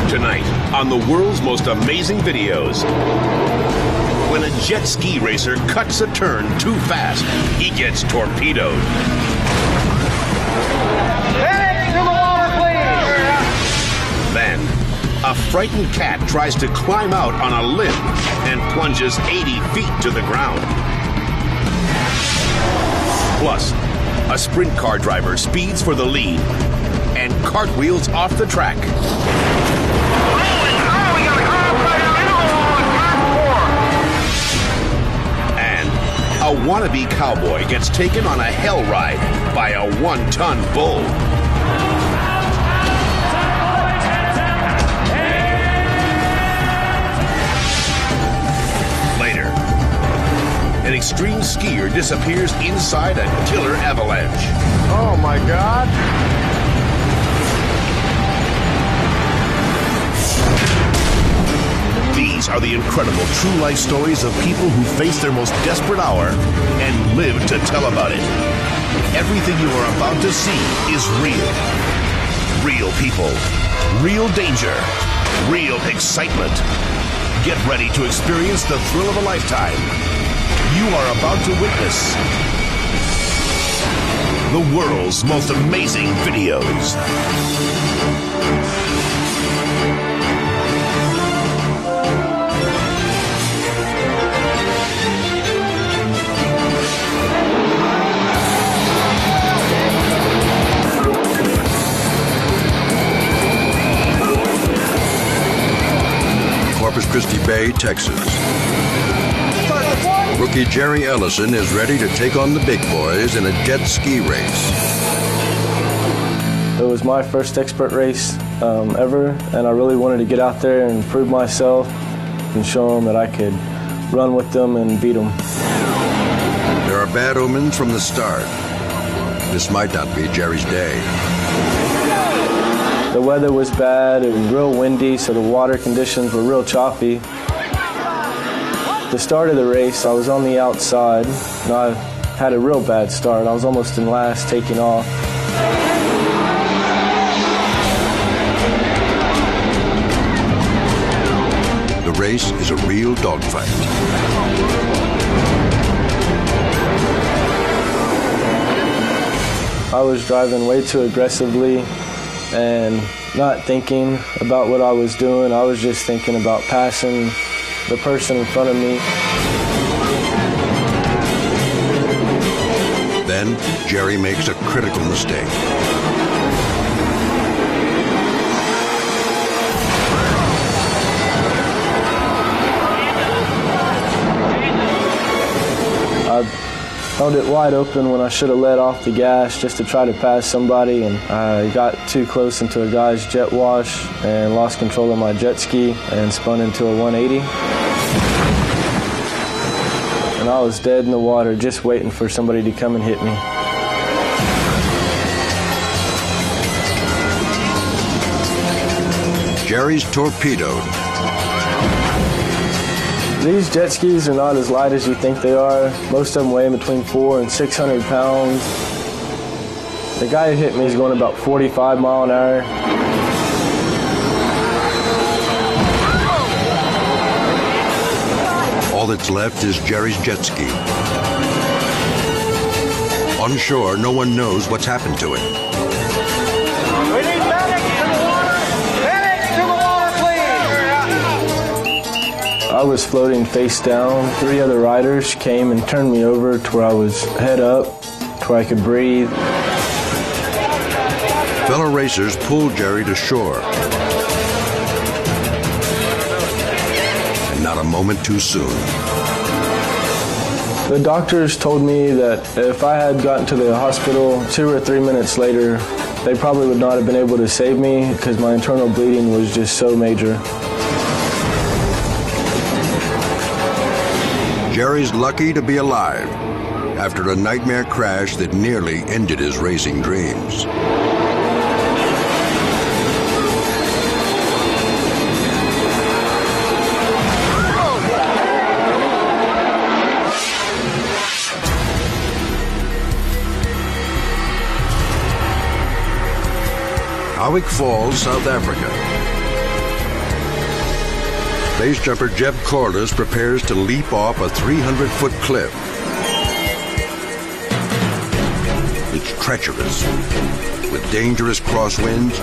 Tonight, on the world's most amazing videos, when a jet ski racer cuts a turn too fast, he gets torpedoed. Heading to the water, please! Then, a frightened cat tries to climb out on a limb and plunges 80 feet to the ground. Plus, a sprint car driver speeds for the lead and cartwheels off the track. And a wannabe cowboy gets taken on a hell ride by a 1-ton bull. Later, an extreme skier disappears inside a killer avalanche. Oh my God. These are the incredible true life stories of people who face their most desperate hour and live to tell about it. Everything you are about to see is real. Real people, real danger, real excitement. Get ready to experience the thrill of a lifetime. You are about to witness the world's most amazing videos. Corpus Christi Bay, Texas. Rookie Jerry Ellison is ready to take on the big boys in a jet ski race. It was my first expert race ever, and I really wanted to get out there and prove myself and show them that I could run with them and beat them. There are bad omens from the start. This might not be Jerry's day. The weather was bad, it was real windy, so the water conditions were real choppy. The start of the race, I was on the outside, and I had a real bad start. I was almost in last, taking off. The race is a real dogfight. I was driving way too aggressively and not thinking about what I was doing. I was just thinking about passing the person in front of me. Then Jerry makes a critical mistake. I held it wide open when I should have let off the gas just to try to pass somebody, and I got too close into a guy's jet wash and lost control of my jet ski and spun into a 180. And I was dead in the water just waiting for somebody to come and hit me. Jerry's torpedoed. These jet skis are not as light as you think they are. Most of them weigh between 400 and 600 pounds. The guy who hit me is going about 45 miles an hour. All that's left is Jerry's jet ski. On shore, no one knows what's happened to it. We need medics to the water! Medics to the water, please! I was floating face down. 3 other riders came and turned me over to where I was head up, to where I could breathe. Fellow racers pulled Jerry to shore. And not a moment too soon. The doctors told me that if I had gotten to the hospital 2 or 3 minutes later, they probably would not have been able to save me because my internal bleeding was just so major. Jerry's lucky to be alive after a nightmare crash that nearly ended his racing dreams. Howick Falls, South Africa. Base jumper Jeb Corliss prepares to leap off a 300-foot cliff. It's treacherous, with dangerous crosswinds,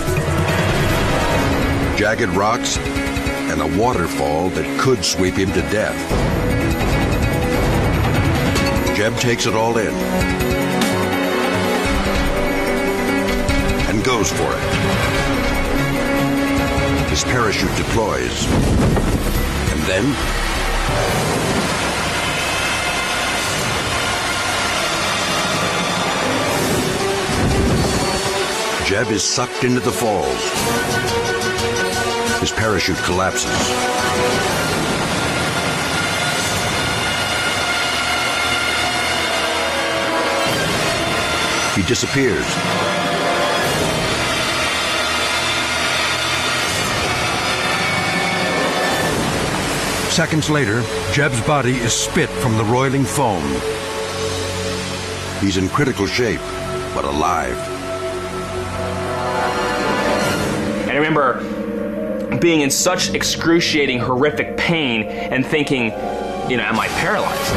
jagged rocks, and a waterfall that could sweep him to death. Jeb takes it all in and goes for it. His parachute deploys, and then Jeb is sucked into the falls. His parachute collapses. He disappears. Seconds later, Jeb's body is spit from the roiling foam. He's in critical shape, but alive. And I remember being in such excruciating, horrific pain and thinking, am I paralyzed?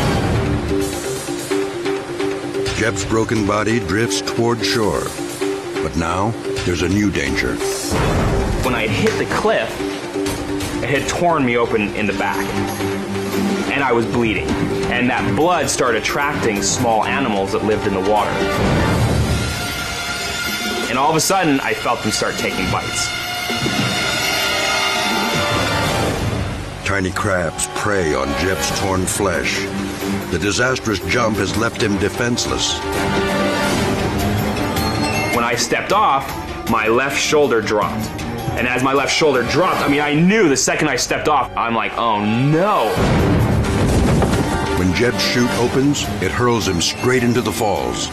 Jeb's broken body drifts toward shore. But now, there's a new danger. When I had hit the cliff, it had torn me open in the back. And I was bleeding. And that blood started attracting small animals that lived in the water. And all of a sudden, I felt them start taking bites. Tiny crabs prey on Jeb's torn flesh. The disastrous jump has left him defenseless. When I stepped off, my left shoulder dropped. And as my left shoulder dropped, I knew the second I stepped off, I'm like, oh no. When Jeb's chute opens, it hurls him straight into the falls.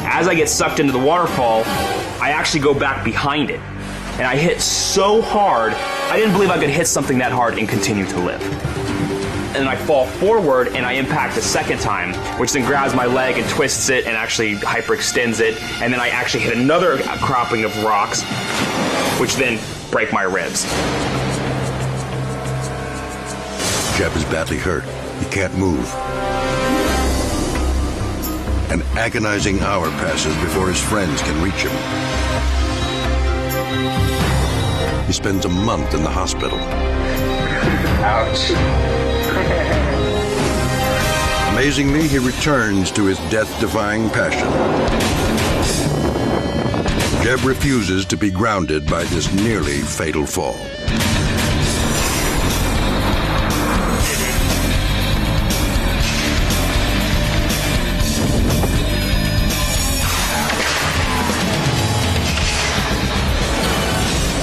As I get sucked into the waterfall, I actually go back behind it. And I hit so hard, I didn't believe I could hit something that hard and continue to live. And then I fall forward and I impact a second time, which then grabs my leg and twists it and actually hyperextends it. And then I actually hit another cropping of rocks, which then break my ribs. Jeb is badly hurt. He can't move. An agonizing hour passes before his friends can reach him. He spends a month in the hospital. Ouch. Amazingly, he returns to his death-defying passion. Jeb refuses to be grounded by this nearly fatal fall.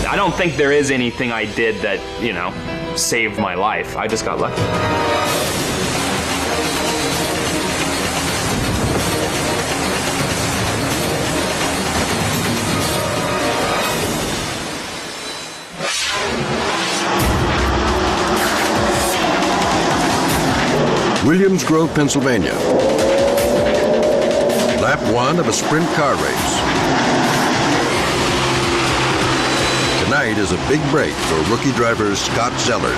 I don't think there is anything I did that, saved my life. I just got lucky. Williams Grove, Pennsylvania. Lap 1 of a sprint car race. Tonight is a big break for rookie driver Scott Zellers.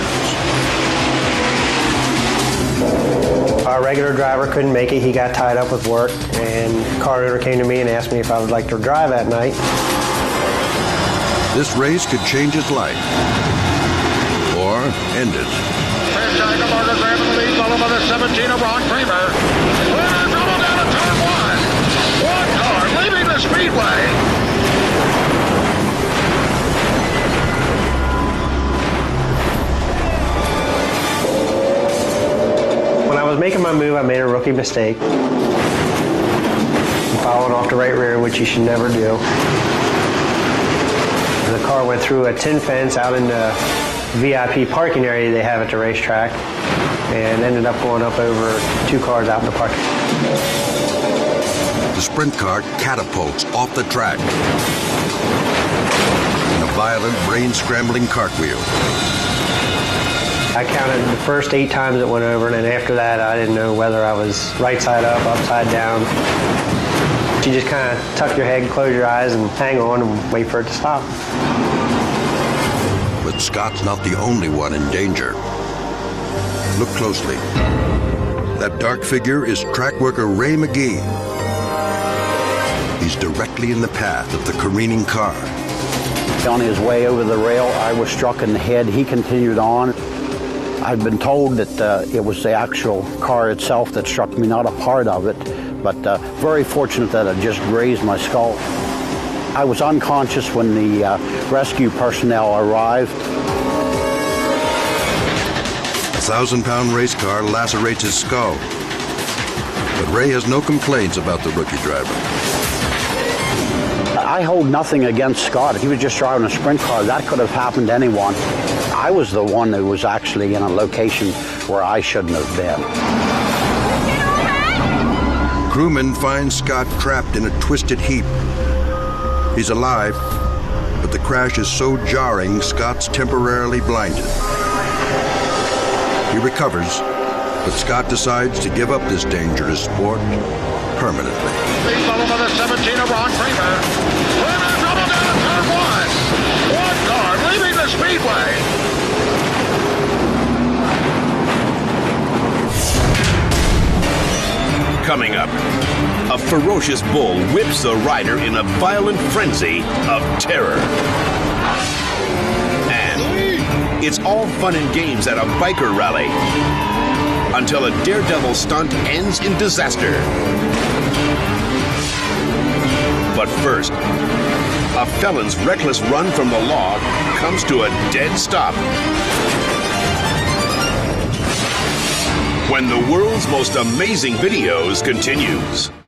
Our regular driver couldn't make it. He got tied up with work, and the car owner came to me and asked me if I would like to drive that night. This race could change his life or end it. Tiger Martin grabbing the lead, followed by the 17 of Ron Kramer. Well, double down to turn one. One car leaving the speedway. When I was making my move, I made a rookie mistake. Following off the right rear, which you should never do. The car went through a tin fence out in the VIP parking area they have at the racetrack and ended up going up over two cars out in the parking lot. The sprint car catapults off the track in a violent, brain-scrambling cartwheel. I counted the first 8 times it went over, and then after that, I didn't know whether I was right side up, upside down. You just kind of tuck your head, close your eyes, and hang on and wait for it to stop. But Scott's not the only one in danger. Look closely. That dark figure is track worker Ray McGee. He's directly in the path of the careening car. On his way over the rail, I was struck in the head. He continued on. I've been told that it was the actual car itself that struck me, not a part of it, but very fortunate that it just grazed my skull. I was unconscious when the rescue personnel arrived. A 1,000-pound race car lacerates his skull. But Ray has no complaints about the rookie driver. I hold nothing against Scott. If he was just driving a sprint car, that could have happened to anyone. I was the one who was actually in a location where I shouldn't have been. Crewmen find Scott trapped in a twisted heap. He's alive, but the crash is so jarring, Scott's temporarily blinded. He recovers, but Scott decides to give up this dangerous sport permanently. Speed followed by the 17 of Ron Kramer. Kramer double down to turn one. One car leaving the speedway. Coming up, a ferocious bull whips a rider in a violent frenzy of terror. And it's all fun and games at a biker rally until a daredevil stunt ends in disaster. But first, a felon's reckless run from the law comes to a dead stop when the world's most amazing videos continues.